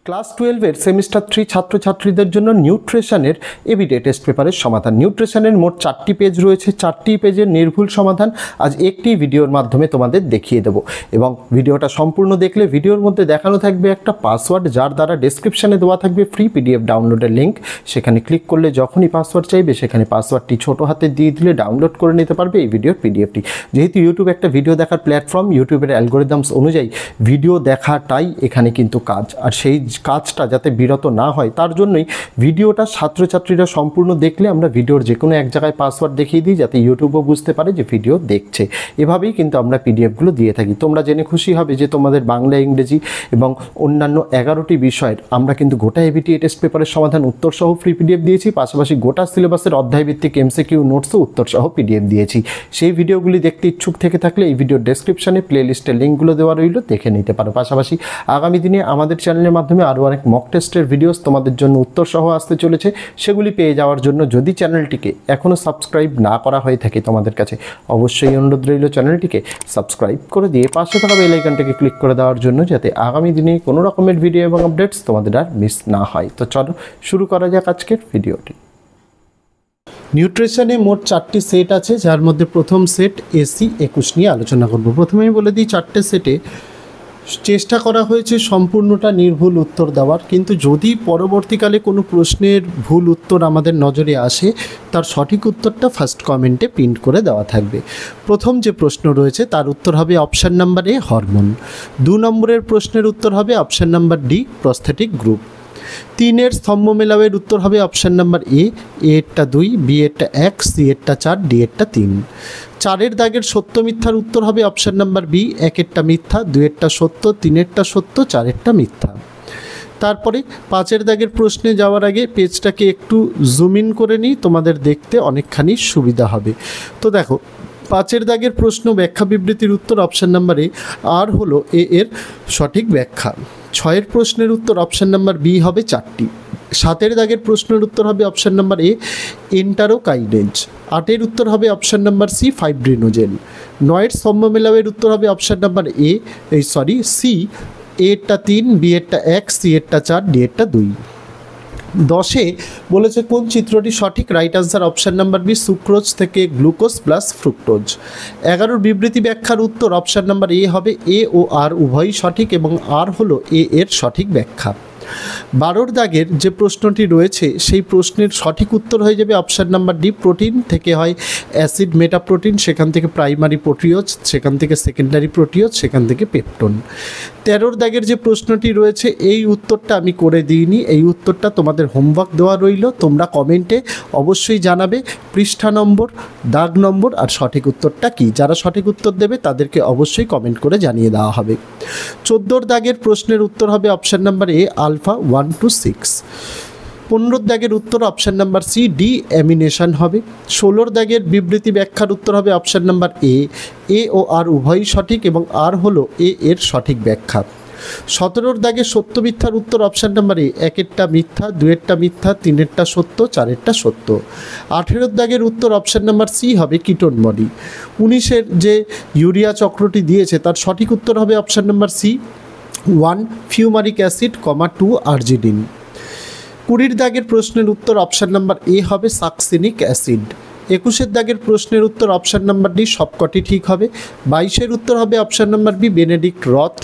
Class 12-এর semester 3 ছাত্রছাত্রীদের জন্য নিউট্রিশনের এবিডে test পেপারের সমাধান। নিউট্রিশনের মোট 4টি পেজ রয়েছে, 4টি পেজের নির্ভুল সমাধান আজ একটি ভিডিওর মাধ্যমে তোমাদের দেখিয়ে দেব। এবং ভিডিওটা সম্পূর্ণ দেখলে ভিডিওর মধ্যে দেখানো থাকবে একটা পাসওয়ার্ড, যার দ্বারা ডেসক্রিপশানে দেওয়া থাকবে ফ্রি পিডিএফ ডাউনলোডের লিঙ্ক। সেখানে ক্লিক করলে যখনই পাসওয়ার্ড চাইবে সেখানে পাসওয়ার্ডটি ছোটো হাতে দিয়ে দিলে ডাউনলোড করে নিতে পারবে এই ভিডিওর পিডিএফটি। যেহেতু ইউটিউব একটা ভিডিও দেখার প্ল্যাটফর্ম, ইউটিউবের অ্যালগোরিদমস অনুযায়ী ভিডিও দেখাটাই এখানে কিন্তু কাজ, আর সেই কাজটা যাতে বিরত না হয় তার জন্যই ভিডিওটা ছাত্রছাত্রীরা সম্পূর্ণ দেখলে আমরা ভিডিওর যে কোনো এক জায়গায় পাসওয়ার্ড দেখিয়ে দিই, যাতে ইউটিউবও বুঝতে পারে যে ভিডিও দেখছে। এভাবেই কিন্তু আমরা পিডিএফগুলো দিয়ে থাকি। তোমরা জেনে খুশি হবে যে তোমাদের বাংলা, ইংরেজি এবং অন্যান্য 11টি বিষয়ের আমরা কিন্তু গোটা এবিটি টেস্ট পেপারের সমাধান উত্তরসহ ফ্রি পিডিএফ দিয়েছি। পাশাপাশি গোটা সিলেবাসের অধ্যায়ভিত্তিক এমসিকিউ নোটসও উত্তরসহ পিডিএফ দিয়েছি। সেই ভিডিওগুলি দেখতে ইচ্ছুক থেকে থাকলে এই ভিডিওর ডেসক্রিপশানে প্লেলিস্টের লিঙ্কগুলো দেওয়া রইল, দেখে নিতে পারো। পাশাপাশি আগামী দিনে আমাদের চ্যানেলের মাধ্যমে আরও অনেক মক টেস্টের ভিডিওস তোমাদের জন্য উত্তরসহ আসতে চলেছে। সেগুলি পেয়ে যাওয়ার জন্য যদি চ্যানেলটিকে এখনও সাবস্ক্রাইব না করা হয়ে থাকে তোমাদের কাছে অবশ্যই অনুরোধ রইল চ্যানেলটিকে সাবস্ক্রাইব করে দিয়ে পাশে থাকা বেল আইকনটাকে ক্লিক করে দেওয়ার জন্য, যাতে আগামী দিনে কোনো রকমের ভিডিও এবং আপডেটস তোমাদের আর মিস না হয়। তো চলো শুরু করা যাক আজকের ভিডিওটি। নিউট্রিশনে মোট 4টি সেট আছে, যার মধ্যে প্রথম সেট এসি 21 নিয়ে আলোচনা করব। প্রথমেই বলে দিই, 4টে সেটে চেষ্টা করা হয়েছে সম্পূর্ণটা নির্ভুল উত্তর দেওয়ার, কিন্তু যদি পরবর্তীকালে কোনো প্রশ্নের ভুল উত্তর আমাদের নজরে আসে তার সঠিক উত্তরটা ফার্স্ট কমেন্টে প্রিন্ট করে দেওয়া থাকবে। প্রথম যে প্রশ্ন রয়েছে তার উত্তর হবে অপশান নাম্বার এ হরমোন। 2 নম্বরের প্রশ্নের উত্তর হবে option number D prosthetic group. 3-এর স্তম্ভ মেলাওয়ের উত্তর হবে অপশান নাম্বার এ এরটা 2, বি এরটা 1, সি এরটা 4, ডি এরটা 3। 4-এর দাগের সত্য মিথ্যার উত্তর হবে অপশান নাম্বার বি 1-এরটা মিথ্যা, 2-এরটা সত্য, 3-এরটা সত্য, 4-এরটা মিথ্যা। তারপরে 5-এর দাগের প্রশ্নে যাওয়ার আগে পেজটাকে একটু জুম ইন করে নিই, তোমাদের দেখতে অনেকখানি সুবিধা হবে। তো দেখো, 5-এর দাগের প্রশ্ন ব্যাখ্যা বিবৃতির উত্তর অপশান নাম্বার এ, আর হলো এ এর সঠিক ব্যাখ্যা। 6-এর প্রশ্নের উত্তর অপশান নাম্বার বি হবে 4টি। 7-এর দাগের প্রশ্নের উত্তর হবে অপশান নাম্বার এ এন্টারোকাইনেজ। 8-এর উত্তর হবে অপশান নাম্বার সি ফাইব্রিনোজেন। 9-এর স্তম্ভ মেলাওয়ের উত্তর হবে অপশান নাম্বার সি এরটা 3, বি এরটা 1, সি এরটা 4, ডি এরটা 2। 10-এ বলেছে কোন চিত্রটি সঠিক, right answer option number B sucrose থেকে গ্লুকোজ প্লাস ফ্রুক্টোজ। 11-র বিবৃতি ব্যাখ্যার উত্তর অপশান নাম্বার এ হবে এ ও আর উভয়ই সঠিক, এবং আর হলো এ এর সঠিক ব্যাখ্যা। 12-র দাগের যে প্রশ্নটি রয়েছে সেই প্রশ্নের সঠিক উত্তর হয়ে যাবে অপশান নাম্বার ডি প্রোটিন থেকে হয় অ্যাসিড মেটাপ্রোটিন, সেখান থেকে প্রাইমারি প্রোটিওজ, সেখান থেকে সেকেন্ডারি প্রোটিওজ, সেখান থেকে পেপটন। 13-র দাগের যে প্রশ্নটি রয়েছে এই উত্তরটা আমি করে দিইনি, এই উত্তরটা তোমাদের হোমওয়ার্ক দেওয়া রইল। তোমরা কমেন্টে অবশ্যই জানাবে পৃষ্ঠা নম্বর, দাগ নম্বর আর সঠিক উত্তরটা কি। যারা সঠিক উত্তর দেবে তাদেরকে অবশ্যই কমেন্ট করে জানিয়ে দেওয়া হবে। 14-র দাগের প্রশ্নের উত্তর হবে option number A alpha 1 to 6। 15-র দাগের উত্তর option number C deamination হবে। 16-র দাগের বিবৃতি ব্যাখ্যার উত্তর হবে অপশান নাম্বার এ ও আর উভয়ই সঠিক, এবং আর হলো এ এর সঠিক ব্যাখ্যা। 17-র দাগের সত্য মিথ্যার উত্তর অপশান নাম্বার এ 1-এরটা মিথ্যা, 2-এরটা মিথ্যা, 3-এরটা সত্য, 4-এরটা সত্য। 18-র দাগের উত্তর অপশান নাম্বার সি হবে কিটোন বডি। 19-এর যে ইউরিয়া চক্রটি দিয়েছে তার সঠিক উত্তর হবে option number C 1 fumaric acid, 2 arginine. 20-র দাগের প্রশ্নের উত্তর অপশান নাম্বার এ হবে সাকসিনিক অ্যাসিড। 21-এর দাগের প্রশ্নের উত্তর অপশান নাম্বার ডি সবকটি ঠিক হবে। 22-এর উত্তর হবে অপশান নাম্বার বি বেনেডিক্ট রথ।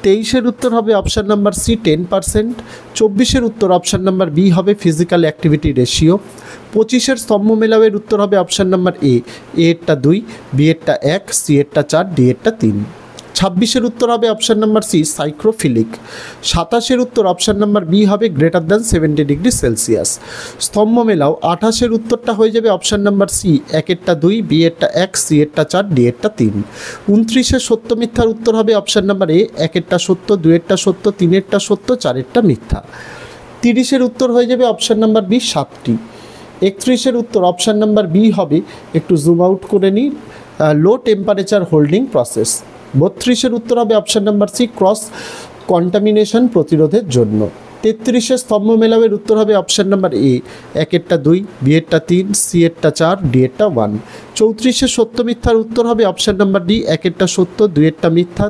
23-এর উত্তর হবে অপশান নাম্বার সি 10%। 24-এর উত্তর অপশান নাম্বার বি হবে ফিজিক্যাল অ্যাক্টিভিটি রেশিও। 25-এর স্তম্ভ মেলাওয়ের উত্তর হবে অপশান নাম্বার এরটা 2, বি এরটা 1, সি এরটা 4, ডি এরটা 3। 26-এর উত্তর হবে অপশান নাম্বার সি সাইক্রোফিলিক। 27-এর উত্তর অপশান নাম্বার বি হবে গ্রেটার দ্যান 70 ডিগ্রি সেলসিয়াস। স্তম্ভ মেলাও 28-এর উত্তরটা হয়ে যাবে অপশান নাম্বার সি 1-এরটা 2, বি এরটা 1, সি এরটা 4, ডি এরটা 3। 29-এর সত্য মিথ্যার উত্তর হবে অপশান নাম্বার এ 1-এরটা সত্য, 2-এরটা সত্য, 3-এরটা সত্য, 4-এরটা মিথ্যা। 30-এর উত্তর হয়ে যাবে অপশান নাম্বার বি 7টি। 31-এর উত্তর অপশান নাম্বার বি হবে, একটু জুম আউট করে নিই, লো টেম্পারেচার হোল্ডিং প্রসেস। 32-এর উত্তর হবে option number C cross contamination প্রতিরোধের জন্য। 33-এর স্তম্ভ মেলাওয়ের উত্তর হবে অপশান নাম্বার এ 1-এরটা 2, বি এরটা 3, সি এরটা 4, ডি এরটা 1। 34-এর সত্য মিথ্যার উত্তর হবে অপশান নাম্বার ডি 1-এরটা সত্য, 2-এরটা মিথ্যা,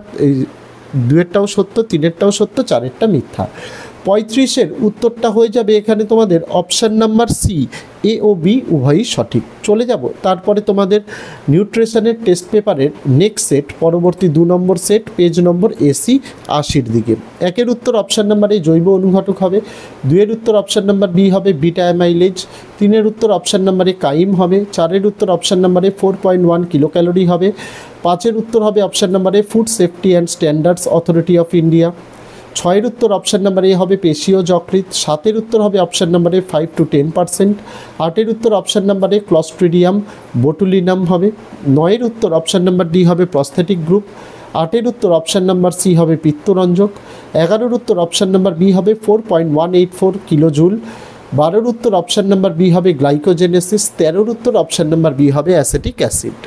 2-এরটাও সত্য, 3-এরটাও সত্য, 4-এরটা মিথ্যা। 35-এর উত্তরটা হয়ে যাবে এখানে তোমাদের অপশান নাম্বার সি, এ ও বি উভয়ই সঠিক। চলে যাব তারপরে তোমাদের নিউট্রিশনের টেস্ট পেপারের নেক্সট সেট, পরবর্তী 2 নম্বর সেট, পেজ নম্বর এসি 80-র দিকে। 1-এর উত্তর অপশান নাম্বার এ জৈব অনুঘটক হবে, 2-এর উত্তর অপশান নাম্বার বি হবে বিটা অ্যামাইলেজ, 3-এর উত্তর অপশান নাম্বার এ কাইম হবে, 4-এর উত্তর option number A 4.1 kilo calorie হবে, 5-এর উত্তর হবে option number A food safety and standards authority of India, 6-এর উত্তর অপশান নাম্বার এ হবে পেশীয় যকৃৎ, 7-এর উত্তর হবে অপশান নাম্বার এ 5 to 10%, 8-এর উত্তর অপশান নাম্বার এ ক্লস্ট্রিডিয়াম বোটুলিনাম হবে, 9-এর উত্তর অপশান নাম্বার ডি হবে প্রস্থেটিক গ্রুপ, 8-এর উত্তর অপশান নাম্বার সি হবে পিত্তরঞ্জক, 11-এর উত্তর অপশান নাম্বার বি হবে 4.184 কিলোজুল, 12-এর উত্তর অপশান নাম্বার বি হবে গ্লাইকোজেনেসিস, 13-এর উত্তর অপশান নাম্বার বি হবে অ্যাসিটিক অ্যাসিড।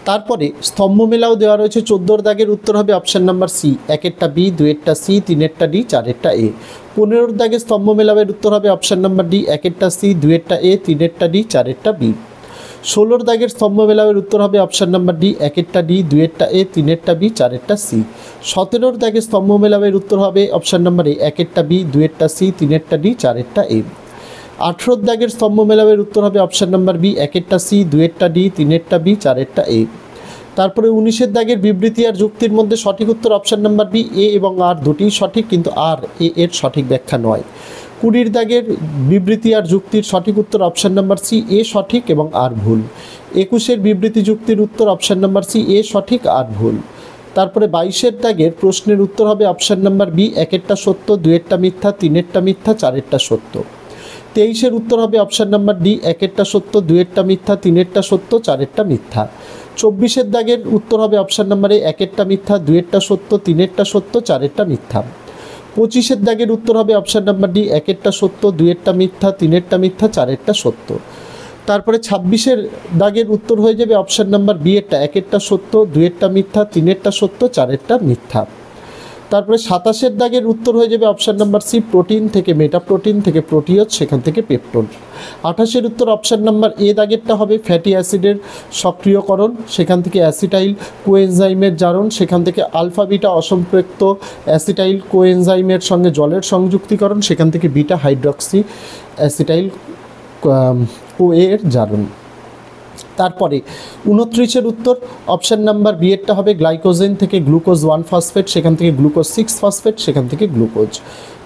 তারপরে স্তম্ভ মেলাও দেওয়া রয়েছে। 14-এর দাগের উত্তর হবে অপশান নাম্বার সি, 1-এরটা বি, 2-এরটা সি, 3-এরটা ডি, 4-এরটা এ। 15-এর দাগের স্তম্ভ মেলাবের উত্তর হবে অপশান নাম্বার ডি, 1-এরটা সি, 2-এরটা এ, 3-এরটা ডি, 4-এরটা বি। 16-এর দাগের স্তম্ভ মেলাবের উত্তর হবে অপশান নাম্বার ডি, 1-এরটা ডি, 2-এরটা এ, 3-এরটা বি, 4-এরটা সি। 17-এর দাগের স্তম্ভ মেলাবের উত্তর হবে অপশান নাম্বার এ, 1-এরটা বি, 2-এরটা সি, 3-এরটা ডি, 4-এরটা এ। 18-এর দাগের স্তম্ভ মেলাবের উত্তর হবে অপশান নাম্বার বি, 1-এরটা সি, 2-এরটা ডি, 3-এরটা বি, 4-এরটা এ। তারপরে 19-এর দাগের বিবৃতি আর যুক্তির মধ্যে সঠিক উত্তর অপশান নাম্বার বি, এ এবং আর দুটিই সঠিক, কিন্তু আর এ এর সঠিক ব্যাখ্যা নয়। 20-এর দাগের বিবৃতি আর যুক্তির সঠিক উত্তর অপশান নাম্বার সি, এ সঠিক এবং আর ভুল। 21-এর বিবৃতি যুক্তির উত্তর অপশান নাম্বার সি, এ সঠিক আর ভুল। তারপরে 22-এর দাগের প্রশ্নের উত্তর হবে অপশান নাম্বার বি, 1-এরটা সত্য, 2-এরটা মিথ্যা, 3-এরটা মিথ্যা, 4-এরটা সত্য। 23-এর উত্তর হবে অপশান নাম্বার ডি, 1-এরটা সত্য, 2-এরটা মিথ্যা, 3-এরটা সত্য, 4-এরটা মিথ্যা। 24-এর দাগের উত্তর হবে অপশান নাম্বারে 1-এরটা মিথ্যা, 2-এরটা সত্য, 3-এরটা সত্য, 4-এরটা মিথ্যা। 25-এর দাগের উত্তর হবে অপশান নাম্বার ডি, 1-এরটা সত্য, 2-এরটা মিথ্যা, 3-এরটা মিথ্যা, 4-এরটা সত্য। তারপরে 26-এর দাগের উত্তর হয়ে যাবে অপশান নাম্বার বি এরটা, 1-এরটা সত্য, 2-এরটা মিথ্যা, 3-এরটা সত্য, 4-এরটা মিথ্যা। তারপরে 27-এর দাগের উত্তর হয়ে যাবে অপশান নাম্বার সি, প্রোটিন থেকে মেটাপ্রোটিন, থেকে প্রোটিওজ, সেখান থেকে পেপটোন। 28-এর উত্তর অপশান নাম্বার এ দাগেরটা হবে ফ্যাটি অ্যাসিডের সক্রিয়করণ, সেখান থেকে অ্যাসিটাইল কোএনজাইমের জারণ, সেখান থেকে আলফা বিটা অসম্পৃক্ত অ্যাসিটাইল কোএনজাইমের সঙ্গে জলের সংযুক্তিকরণ, সেখান থেকে বিটা হাইড্রক্সি অ্যাসিটাইল কোএর জারণ। তারপরে 29-এর উত্তর অপশান নাম্বার বি এরটা হবে গ্লাইকোজেন থেকে গ্লুকোজ 1 ফসফেট, সেখান থেকে গ্লুকোজ 6 ফসফেট, সেখান থেকে গ্লুকোজ।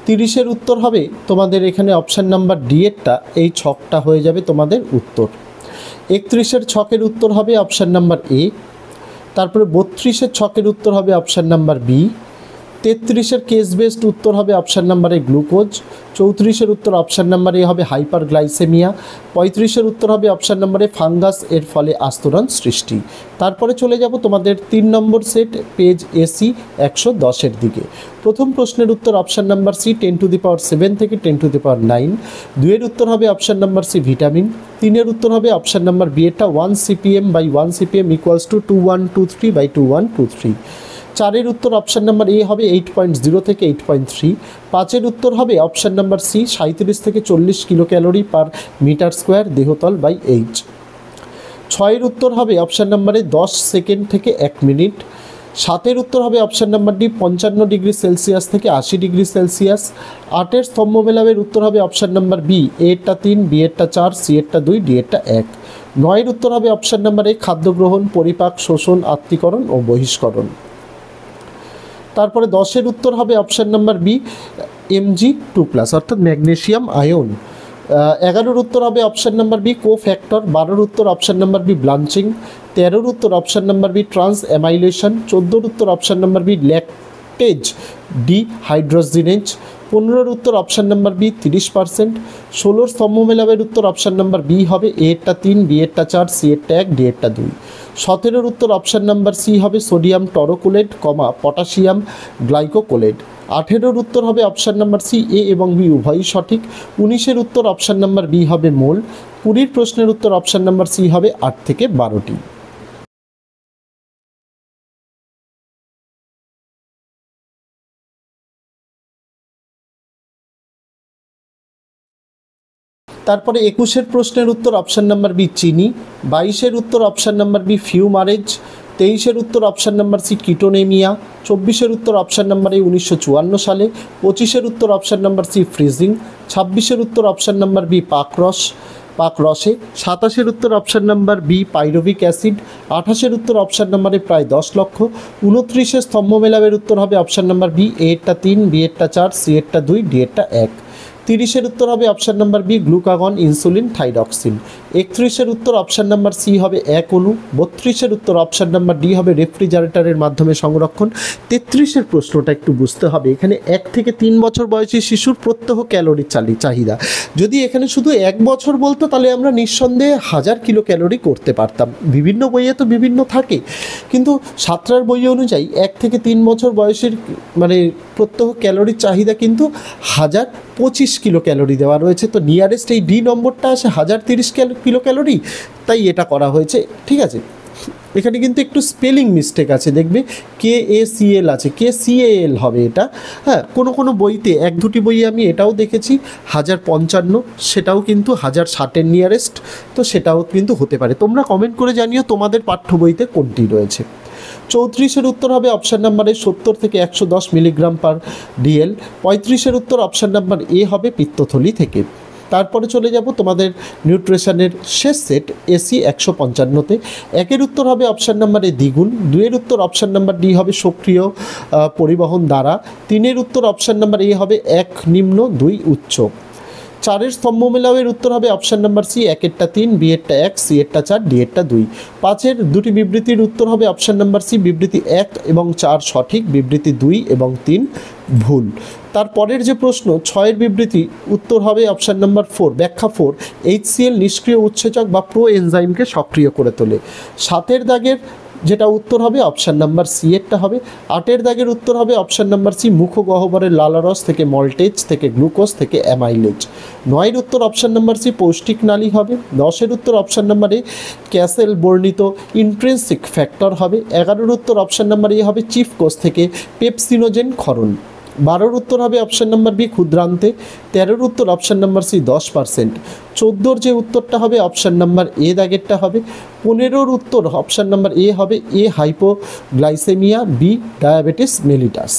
30-এর উত্তর হবে তোমাদের এখানে অপশান নাম্বার ডি এরটা, এই ছকটা হয়ে যাবে তোমাদের উত্তর। 31-এর ছকের উত্তর হবে অপশান নাম্বার এ। তারপরে 32-এর ছকের উত্তর হবে অপশান নাম্বার বি। 33-এর কেস বেসড উত্তর হবে অপশান নাম্বার এ গ্লুকোজ। 34-এর উত্তর অপশান নাম্বার এ হবে হাইপারগ্লাইসেমিয়া। 35-এর উত্তর হবে অপশান নাম্বার এ ফাঙ্গাস, এর ফলে আস্তরণ সৃষ্টি। তারপরে চলে যাব তোমাদের 3 নম্বর সেট, পেজ এসি 110-এর দিকে। প্রথম প্রশ্নের উত্তর অপশান নাম্বার সি 10⁷ থেকে 10⁹। 2-এর উত্তর হবে অপশান নাম্বার সি ভিটামিন। 3-এর উত্তর হবে অপশান নাম্বার বি এরটা 1 CPM বাই 1 CPM = 2123 বাই 2123। 4-এর উত্তর অপশান নাম্বার এ হবে 8.0 থেকে 8.3। 5-এর উত্তর হবে অপশান নাম্বার সি 37 থেকে 40 kilo calorie per metre square দেহতল বাই এইচ। 6-এর উত্তর হবে অপশান নাম্বারে 10 সেকেন্ড থেকে 1 মিনিট। 7-এর উত্তর হবে option number D 55 degree Celsius থেকে 80 ডিগ্রি সেলসিয়াস। 8-এর স্তম্ভ মেলাবের উত্তর হবে অপশান নাম্বার বি, এ এরটা 3, বি এরটা 4, সি এরটা 2, ডি এরটা 1। 9-এর উত্তর হবে অপশান নাম্বার এ খাদ্য গ্রহণ, পরিপাক, শোষণ, আত্তীকরণ ও বহিষ্করণ। তারপরে 10-এর উত্তর হবে অপশান নাম্বার বি Mg2+, অর্থাৎ ম্যাগনেসিয়াম আয়ন। 11-এর উত্তর হবে অপশান নাম্বার বি কোফ্যাক্টর। 12-এর উত্তর অপশান নাম্বার বি ব্লাঞ্চিং। 13-এর উত্তর option number B transamination. 14-এর উত্তর option number B lactate dehydrogenase. 15-এর উত্তর অপশান নাম্বার বি 30%। 16-এর স্তম্ভ মেলাবের উত্তর অপশান নাম্বার বি হবে, এ এরটা 3, বি এরটা 4, সি এরটা 1, ডি এরটা 2। 17-এর উত্তর অপশান নাম্বার সি হবে সোডিয়াম টরোকোলেট, পটাশিয়াম গ্লাইকোকোলেট। 18-এর উত্তর হবে অপশান নাম্বার সি, এ এবং বি উভয়ই সঠিক। 19-এর উত্তর অপশান নাম্বার বি হবে মোল। 20-এর প্রশ্নের উত্তর অপশান নাম্বার সি হবে 8 থেকে 12টি। তারপরে 21-এর প্রশ্নের উত্তর অপশান নাম্বার বি চিনি। 22-এর উত্তর অপশান নাম্বার বি ফিউমারেজ। 23-এর উত্তর অপশান নাম্বার সি কিটোনেমিয়া, 24-এর উত্তর অপশান নাম্বার এ 1954 সালে, 25-এর উত্তর অপশান নাম্বার সি ফ্রিজিং, 26-এর উত্তর অপশান নাম্বার বি পাকরসে, 27-এর উত্তর option number B pyruvic acid, 28-এর উত্তর অপশান নাম্বারে প্রায় 10 লক্ষ, 29-এর স্তম্ভ মেলাবের উত্তর হবে অপশান নাম্বার বি, এ এরটা 3, বি এরটা 4, সি এরটা 2, ডি এরটা 1। 30-এর উত্তর হবে option number B glucagon, insulin, thyroxine. 31-এর উত্তর অপশান নাম্বার সি হবে 1 অণু। 32-এর উত্তর অপশান নাম্বার ডি হবে রেফ্রিজারেটরের মাধ্যমে সংরক্ষণ। 33-এর প্রশ্নটা একটু বুঝতে হবে, এখানে 1 থেকে 3 বছর বয়সী শিশুর প্রত্যহ ক্যালোরি চাহিদা। যদি এখানে শুধু 1 বছর বলতো তাহলে আমরা নিঃসন্দেহে 1000 কিলো ক্যালোরি করতে পারতাম। বিভিন্ন বইয়ে তো বিভিন্ন থাকে, কিন্তু সাতটার বই অনুযায়ী 1 থেকে 3 বছর বয়সের মানে প্রত্যহ ক্যালোরির চাহিদা কিন্তু 1025 কিলো ক্যালোরি দেওয়া রয়েছে। তো নিয়ারেস্ট এই ডি নম্বরটা আসে 1030 কিলো ক্যালোরি, তাই এটা করা হয়েছে। ঠিক আছে, এখানে কিন্তু একটু স্পেলিং মিস্টেক আছে, দেখবে KACL আছে, KCAL হবে এটা। হ্যাঁ, কোনো বইতে 1-2টি বইয়ে আমি এটাও দেখেছি 1055, সেটাও কিন্তু 1060-এর নিয়ারেস্ট, তো সেটাও কিন্তু হতে পারে। তোমরা কমেন্ট করে জানিও তোমাদের পাঠ্য বইতে কোনটি রয়েছে। 34-এর উত্তর হবে অপশান নাম্বারে 70 থেকে 110 মিলিগ্রাম পার ডিএল। 35-এর উত্তর অপশান নাম্বার এ হবে পিত্তথলি থেকে। তারপরে চলে যাব তোমাদের নিউট্রিশনের শেষ সেট এসি 155-তে। 1-এর উত্তর হবে অপশান নাম্বার এ দ্বিগুণ, 2-এর উত্তর অপশান নাম্বার ডি হবে সক্রিয় পরিবহন দ্বারা, 3-এর উত্তর অপশান নাম্বার এ হবে 1 নিম্ন 2 উচ্চ। 4-এর স্তম্ভ মেলাওয়ের উত্তর হবে অপশান নাম্বার সি 1-এরটা 3, বি এরটা 1, সি এরটা 4, ডি এরটা 2। 5-এর দুটি বিবৃতির উত্তর হবে অপশান নাম্বার সি, বিবৃতি 1 এবং 4 সঠিক, বিবৃতি 2 এবং 3 ভুল। তারপরের যে প্রশ্ন 6-এর বিবৃতি উত্তর হবে অপশান নাম্বার 4, ব্যাখ্যা 4, HCl নিষ্ক্রিয় উৎসেচক বা প্রো এনজাইমকে সক্রিয় করে তোলে। 7-এর দাগের যেটা উত্তর হবে অপশান নাম্বার সি এরটা হবে। 8-এর দাগের উত্তর হবে অপশান নাম্বার সি, মুখগহ্বরের লালারস থেকে মল্টেজ থেকে গ্লুকোজ থেকে অ্যামাইলেজ। 9-এর উত্তর অপশান নাম্বার সি, পৌষ্টিক নালী হবে। 10-এর উত্তর অপশান নাম্বার এ, ক্যাসেল বর্ণিত ইন্ট্রিনসিক ফ্যাক্টর হবে। 11-এর উত্তর অপশান নাম্বার এ হবে চিফ কোষ থেকে পেপসিনোজেন ক্ষরণ। 12-এর উত্তর হবে অপশান নাম্বার বি, ক্ষুদ্রান্তে। 13-এর উত্তর অপশান নাম্বার সি 10%। 14-এর যে উত্তরটা হবে অপশান নাম্বার এ দাগেরটা হবে। 15-এর উত্তর অপশান নাম্বার এ হবে, এ হাইপোগ্লাইসেমিয়া, বি ডায়াবেটিস মেলিটাস।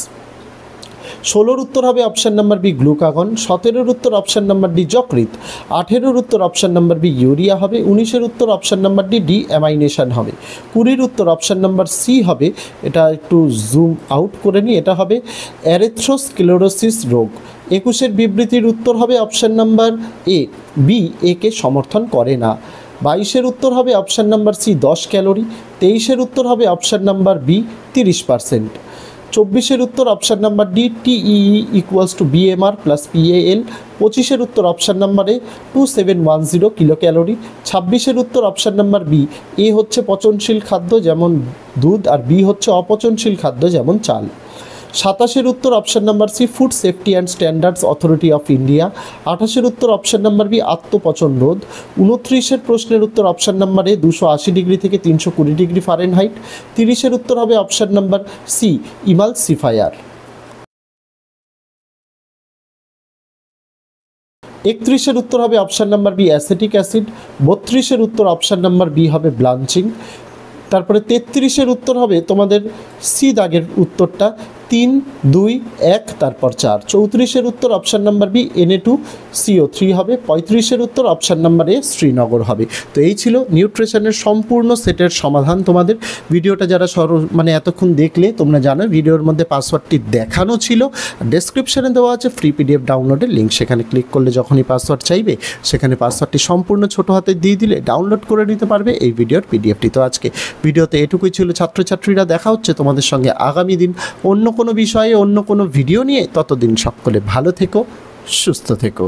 16-এর উত্তর হবে অপশান নাম্বার বি, গ্লুকাগন। 17-এর উত্তর অপশান নাম্বার ডি, যকৃৎ। 18-এর উত্তর অপশান নাম্বার বি, ইউরিয়া হবে। 19-এর উত্তর option number D, D amination হবে। 20-এর উত্তর অপশান নাম্বার সি হবে, এটা একটু জুম আউট করে নিই, এটা হবে অ্যারেথ্রোস্ক্লেরোসিস রোগ। 21-এর বিবৃতির উত্তর হবে অপশান নাম্বার এ, বি একে সমর্থন করে না। 22-এর উত্তর হবে অপশান নাম্বার সি, 10 ক্যালোরি। 23-এর উত্তর হবে অপশান নাম্বার বি, 30%। 24-এর উত্তর option number D, TEE = BMR + PAL। 25-এর উত্তর option number A, 2710 kilo calorie. 26-এর উত্তর অপশান নাম্বার বি, এ হচ্ছে পচনশীল খাদ্য যেমন দুধ, আর বি হচ্ছে অপচনশীল খাদ্য যেমন চাল। 27-এর উত্তর option number C, food safety and standards authority of India. 28-এর উত্তর অপশান নাম্বার বি, আত্মপচন রোধ। 29-এর প্রশ্নের উত্তর অপশান নাম্বার এ, 280 ডিগ্রি থেকে 320 ডিগ্রি ফারেনহাইট। 30-এর উত্তর হবে অপশান নাম্বার সি, ইমালসিফায়ার। 31-এর উত্তর হবে option number B, acetic acid. 32-এর উত্তর অপশান নাম্বার বি হবে ব্লাঞ্চিং। তারপরে 33-এর উত্তর হবে তোমাদের সি দাগের উত্তরটা, 3, 2, 1 তারপর 4। 34-এর উত্তর অপশান নাম্বার বি, Na2CO3 হবে। 35-এর উত্তর অপশান নাম্বার এ, শ্রীনগর হবে। তো এই ছিল নিউট্রিশনের সম্পূর্ণ সেটের সমাধান। তোমাদের ভিডিওটা যারা মানে এতক্ষণ দেখলে তোমরা জানো ভিডিওর মধ্যে পাসওয়ার্ডটি দেখানো ছিল, ডেসক্রিপশানে দেওয়া আছে ফ্রি PDF ডাউনলোডের লিঙ্ক, সেখানে ক্লিক করলে যখনই পাসওয়ার্ড চাইবে সেখানে পাসওয়ার্ডটি সম্পূর্ণ ছোটো হাতে দিয়ে দিলে ডাউনলোড করে নিতে পারবে এই ভিডিওর PDFটি। তো আজকে ভিডিওতে এটুকুই ছিল ছাত্রছাত্রীরা, দেখা হচ্ছে তোমাদের সঙ্গে আগামী দিন অন্য কোনো বিষয়ে অন্য কোনো ভিডিও নিয়ে। ততদিন সকলে ভালো থেকো, সুস্থ থেকো।